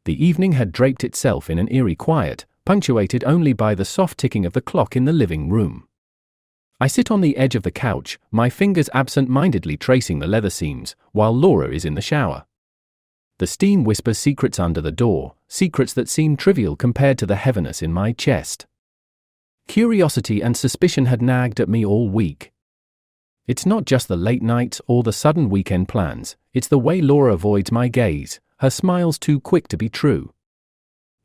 The evening had draped itself in an eerie quiet, punctuated only by the soft ticking of the clock in the living room. I sit on the edge of the couch, my fingers absent-mindedly tracing the leather seams, while Laura is in the shower. The steam whispers secrets under the door, secrets that seem trivial compared to the heaviness in my chest. Curiosity and suspicion had nagged at me all week. It's not just the late nights or the sudden weekend plans, it's the way Laura avoids my gaze, her smile's too quick to be true.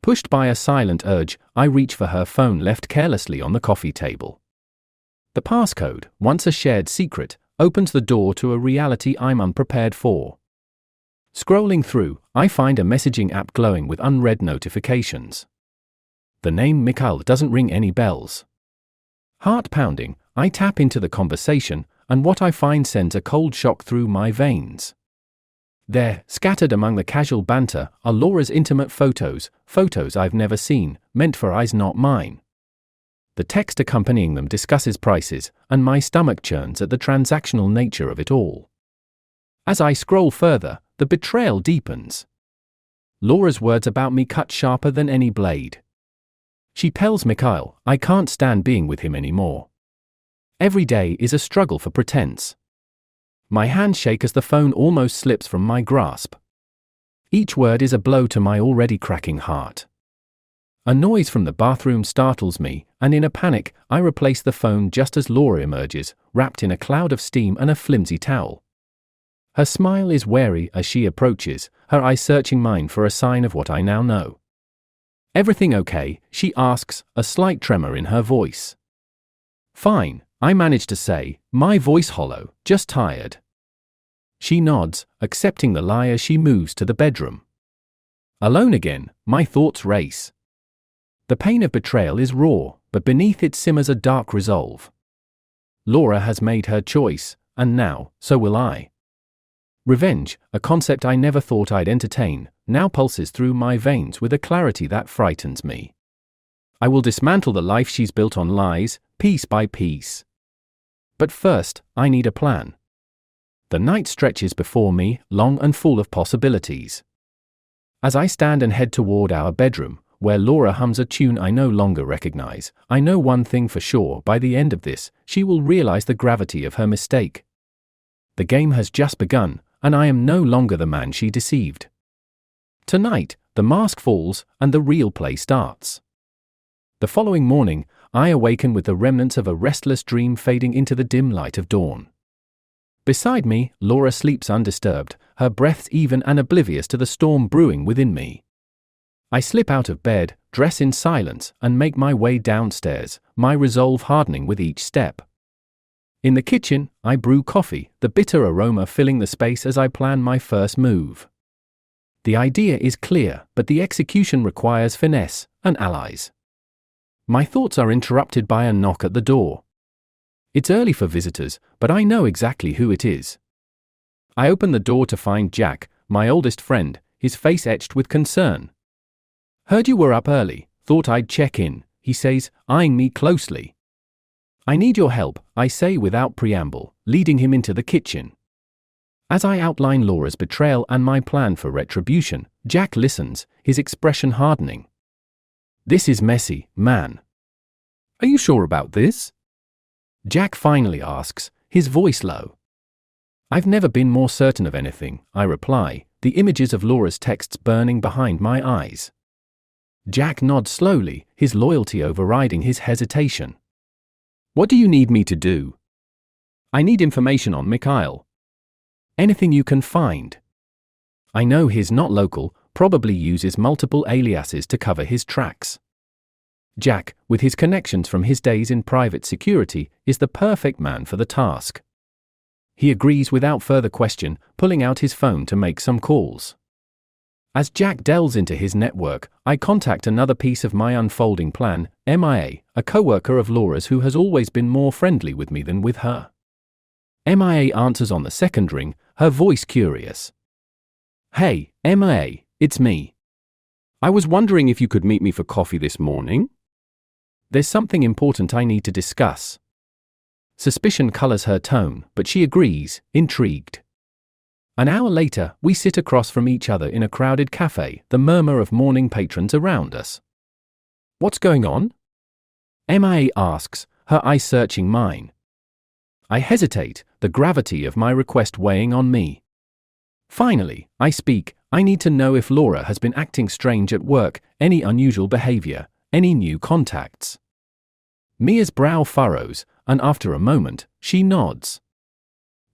Pushed by a silent urge, I reach for her phone left carelessly on the coffee table. The passcode, once a shared secret, opens the door to a reality I'm unprepared for. Scrolling through, I find a messaging app glowing with unread notifications. The name Mikhail doesn't ring any bells. Heart pounding, I tap into the conversation, and what I find sends a cold shock through my veins. There, scattered among the casual banter, are Laura's intimate photos I've never seen, meant for eyes not mine. The text accompanying them discusses prices, and my stomach churns at the transactional nature of it all. As I scroll further, the betrayal deepens. Laura's words about me cut sharper than any blade. She tells Mikhail, I can't stand being with him anymore. Every day is a struggle for pretense. My hands shake as the phone almost slips from my grasp. Each word is a blow to my already cracking heart. A noise from the bathroom startles me, and in a panic, I replace the phone just as Laura emerges, wrapped in a cloud of steam and a flimsy towel. Her smile is wary as she approaches, her eyes searching mine for a sign of what I now know. Everything okay? She asks, a slight tremor in her voice. Fine, I manage to say, my voice hollow, just tired. She nods, accepting the lie as she moves to the bedroom. Alone again, my thoughts race. The pain of betrayal is raw, but beneath it simmers a dark resolve. Laura has made her choice, and now, so will I. Revenge, a concept I never thought I'd entertain, now pulses through my veins with a clarity that frightens me. I will dismantle the life she's built on lies, piece by piece. But first, I need a plan. The night stretches before me, long and full of possibilities. As I stand and head toward our bedroom, where Laura hums a tune I no longer recognize, I know one thing for sure: by the end of this, she will realize the gravity of her mistake. The game has just begun, and I am no longer the man she deceived. Tonight, the mask falls, and the real play starts. The following morning, I awaken with the remnants of a restless dream fading into the dim light of dawn. Beside me, Laura sleeps undisturbed, her breaths even and oblivious to the storm brewing within me. I slip out of bed, dress in silence, and make my way downstairs, my resolve hardening with each step. In the kitchen, I brew coffee, the bitter aroma filling the space as I plan my first move. The idea is clear, but the execution requires finesse and allies. My thoughts are interrupted by a knock at the door. It's early for visitors, but I know exactly who it is. I open the door to find Jack, my oldest friend, his face etched with concern. Heard you were up early, thought I'd check in, he says, eyeing me closely. I need your help, I say without preamble, leading him into the kitchen. As I outline Laura's betrayal and my plan for retribution, Jack listens, his expression hardening. This is messy, man. Are you sure about this? Jack finally asks, his voice low. I've never been more certain of anything, I reply, the images of Laura's texts burning behind my eyes. Jack nods slowly, his loyalty overriding his hesitation. What do you need me to do? I need information on Mikhail. Anything you can find. I know he's not local, probably uses multiple aliases to cover his tracks. Jack, with his connections from his days in private security, is the perfect man for the task. He agrees without further question, pulling out his phone to make some calls. As Jack delves into his network, I contact another piece of my unfolding plan, MIA, a co-worker of Laura's who has always been more friendly with me than with her. MIA answers on the second ring, her voice curious. Hey, MIA, it's me. I was wondering if you could meet me for coffee this morning? There's something important I need to discuss. Suspicion colors her tone, but she agrees, intrigued. An hour later, we sit across from each other in a crowded cafe, the murmur of morning patrons around us. "What's going on?" MIA asks, her eyes searching mine. I hesitate, the gravity of my request weighing on me. Finally, I speak. I need to know if Laura has been acting strange at work, any unusual behavior, any new contacts. Mia's brow furrows, and after a moment, she nods.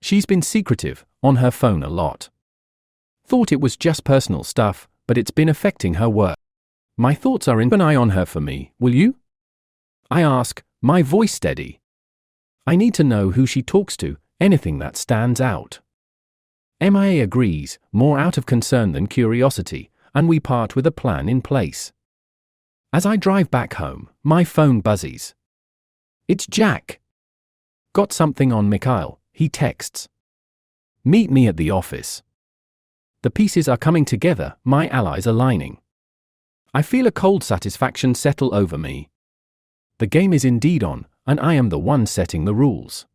She's been secretive, on her phone a lot. Thought it was just personal stuff, but it's been affecting her work. My thoughts are in an eye on her for me, will you? I ask, my voice steady. I need to know who she talks to, anything that stands out. MIA agrees, more out of concern than curiosity, and we part with a plan in place. As I drive back home, my phone buzzes. It's Jack. Got something on Mikhail, he texts. Meet me at the office. The pieces are coming together, my allies aligning. I feel a cold satisfaction settle over me. The game is indeed on, and I am the one setting the rules.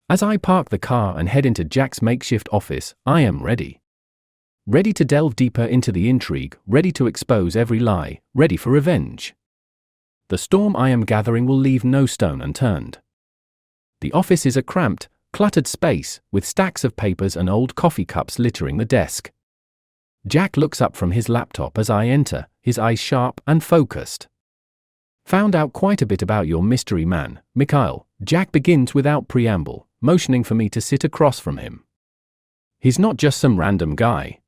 As I park the car and head into Jack's makeshift office, I am ready. Ready to delve deeper into the intrigue, ready to expose every lie, ready for revenge. The storm I am gathering will leave no stone unturned. The office is a cramped, cluttered space, with stacks of papers and old coffee cups littering the desk. Jack looks up from his laptop as I enter, his eyes sharp and focused. Found out quite a bit about your mystery man, Mikhail, Jack begins without preamble, motioning for me to sit across from him. He's not just some random guy.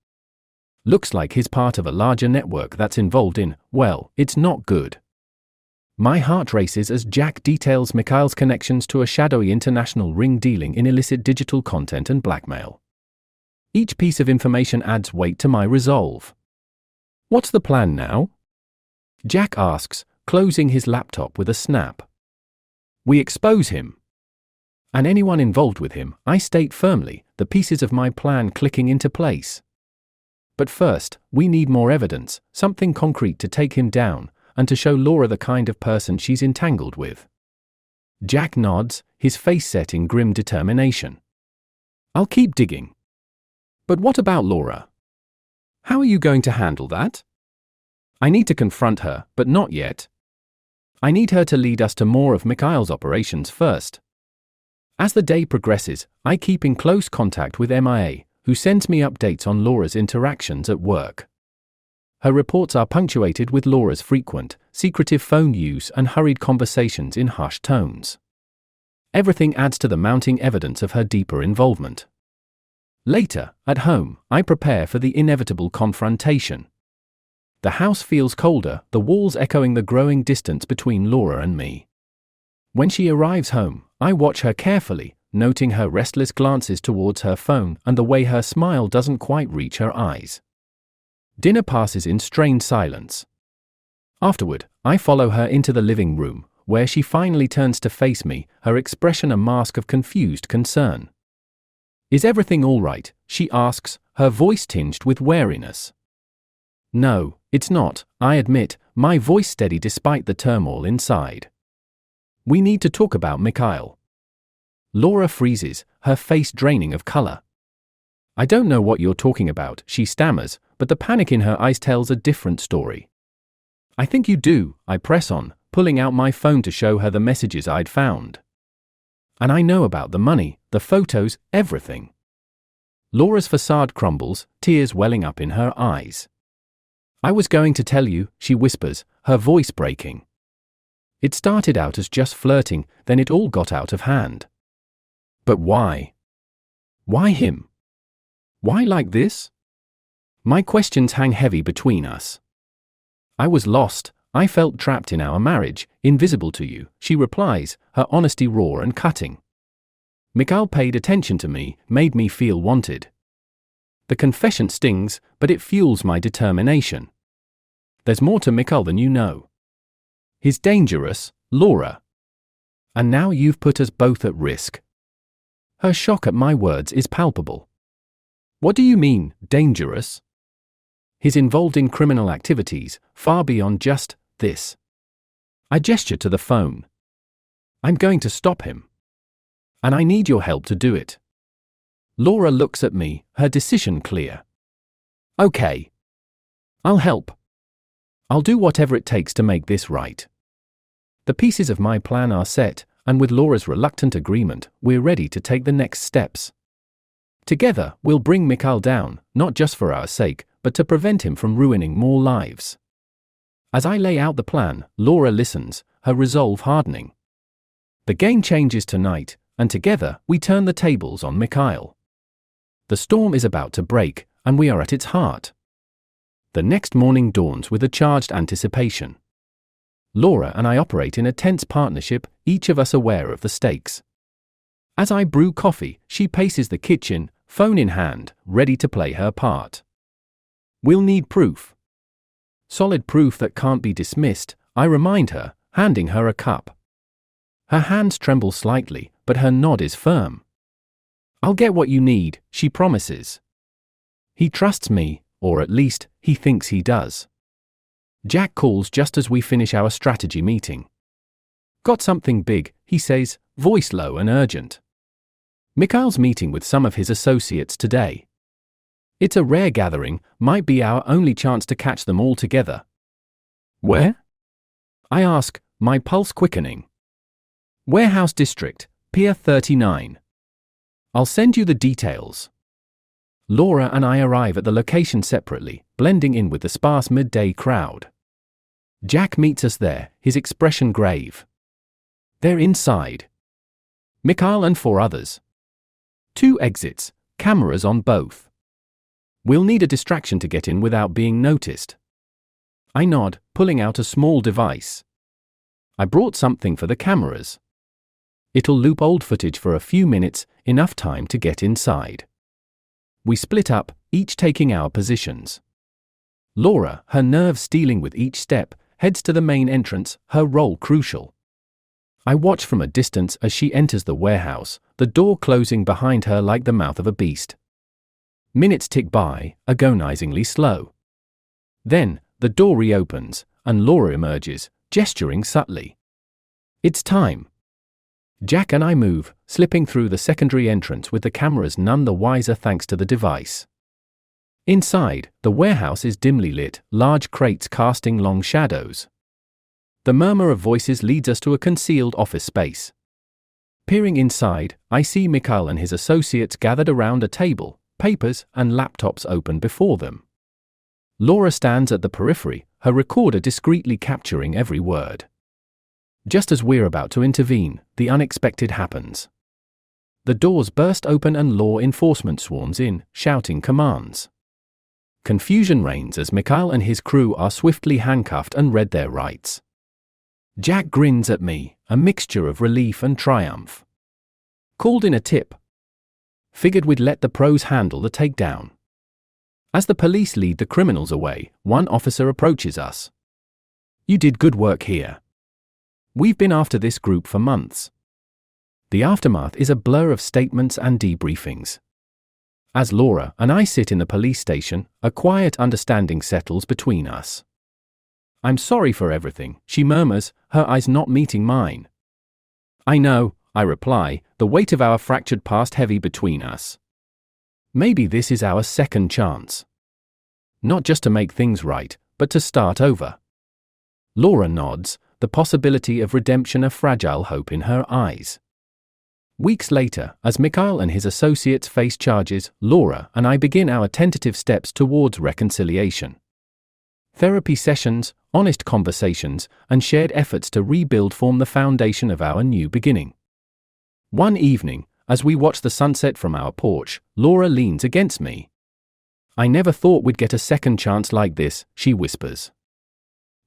Looks like he's part of a larger network that's involved in, well, it's not good. My heart races as Jack details Mikhail's connections to a shadowy international ring dealing in illicit digital content and blackmail. Each piece of information adds weight to my resolve. What's the plan now? Jack asks, closing his laptop with a snap. We expose him. And anyone involved with him, I state firmly, the pieces of my plan clicking into place. But first, we need more evidence, something concrete to take him down, and to show Laura the kind of person she's entangled with. Jack nods, his face set in grim determination. I'll keep digging. But what about Laura? How are you going to handle that? I need to confront her, but not yet. I need her to lead us to more of Mikhail's operations first. As the day progresses, I keep in close contact with MIA, who sends me updates on Laura's interactions at work. Her reports are punctuated with Laura's frequent, secretive phone use and hurried conversations in hushed tones. Everything adds to the mounting evidence of her deeper involvement. Later, at home, I prepare for the inevitable confrontation. The house feels colder, the walls echoing the growing distance between Laura and me. When she arrives home, I watch her carefully, noting her restless glances towards her phone and the way her smile doesn't quite reach her eyes. Dinner passes in strained silence. Afterward, I follow her into the living room, where she finally turns to face me, her expression a mask of confused concern. Is everything all right? She asks, her voice tinged with wariness. No, it's not, I admit, my voice steady despite the turmoil inside. We need to talk about Mikhail. Laura freezes, her face draining of color. I don't know what you're talking about, she stammers, but the panic in her eyes tells a different story. I think you do, I press on, pulling out my phone to show her the messages I'd found. And I know about the money, the photos, everything. Laura's facade crumbles, tears welling up in her eyes. I was going to tell you, she whispers, her voice breaking. It started out as just flirting, then it all got out of hand. But why? Why him? Why like this? My questions hang heavy between us. I was lost, I felt trapped in our marriage, invisible to you, she replies, her honesty raw and cutting. Mikhail paid attention to me, made me feel wanted. The confession stings, but it fuels my determination. There's more to Mikhail than you know. He's dangerous, Laura. And now you've put us both at risk. Her shock at my words is palpable. What do you mean, dangerous? He's involved in criminal activities, far beyond just this. I gesture to the phone. I'm going to stop him. And I need your help to do it. Laura looks at me, her decision clear. Okay. I'll help. I'll do whatever it takes to make this right. The pieces of my plan are set, and with Laura's reluctant agreement, we're ready to take the next steps. Together, we'll bring Mikhail down, not just for our sake, but to prevent him from ruining more lives. As I lay out the plan, Laura listens, her resolve hardening. The game changes tonight, and together, we turn the tables on Mikhail. The storm is about to break, and we are at its heart. The next morning dawns with a charged anticipation. Laura and I operate in a tense partnership, each of us aware of the stakes. As I brew coffee, she paces the kitchen, phone in hand, ready to play her part. We'll need proof. Solid proof that can't be dismissed, I remind her, handing her a cup. Her hands tremble slightly, but her nod is firm. I'll get what you need, she promises. He trusts me, or at least, he thinks he does. Jack calls just as we finish our strategy meeting. Got something big, he says, voice low and urgent. Mikhail's meeting with some of his associates today. It's a rare gathering, might be our only chance to catch them all together. Where? I ask, my pulse quickening. Warehouse District, Pier 39. I'll send you the details. Laura and I arrive at the location separately, blending in with the sparse midday crowd. Jack meets us there, his expression grave. They're inside. Mikhail and 4 others. 2 exits, cameras on both. We'll need a distraction to get in without being noticed. I nod, pulling out a small device. I brought something for the cameras. It'll loop old footage for a few minutes, enough time to get inside. We split up, each taking our positions. Laura, her nerves stealing with each step, heads to the main entrance, her role crucial. I watch from a distance as she enters the warehouse, the door closing behind her like the mouth of a beast. Minutes tick by, agonizingly slow. Then, the door reopens, and Laura emerges, gesturing subtly. It's time. Jack and I move, slipping through the secondary entrance with the cameras none the wiser thanks to the device. Inside, the warehouse is dimly lit, large crates casting long shadows. The murmur of voices leads us to a concealed office space. Peering inside, I see Mikhail and his associates gathered around a table, papers and laptops open before them. Laura stands at the periphery, her recorder discreetly capturing every word. Just as we're about to intervene, the unexpected happens. The doors burst open and law enforcement swarms in, shouting commands. Confusion reigns as Mikhail and his crew are swiftly handcuffed and read their rights. Jack grins at me, a mixture of relief and triumph. Called in a tip. Figured we'd let the pros handle the takedown. As the police lead the criminals away, one officer approaches us. You did good work here. We've been after this group for months. The aftermath is a blur of statements and debriefings. As Laura and I sit in the police station, a quiet understanding settles between us. I'm sorry for everything, she murmurs, her eyes not meeting mine. I know, I reply, the weight of our fractured past heavy between us. Maybe this is our second chance. Not just to make things right, but to start over. Laura nods, the possibility of redemption a fragile hope in her eyes. Weeks later, as Mikhail and his associates face charges, Laura and I begin our tentative steps towards reconciliation. Therapy sessions, honest conversations, and shared efforts to rebuild form the foundation of our new beginning. One evening, as we watch the sunset from our porch, Laura leans against me. I never thought we'd get a second chance like this, she whispers.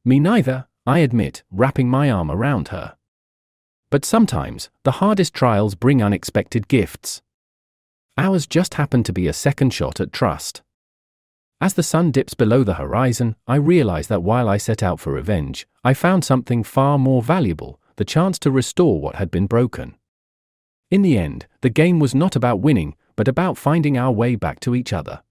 Me neither, I admit, wrapping my arm around her. But sometimes, the hardest trials bring unexpected gifts. Ours just happened to be a second shot at trust. As the sun dips below the horizon, I realize that while I set out for revenge, I found something far more valuable, the chance to restore what had been broken. In the end, the game was not about winning, but about finding our way back to each other.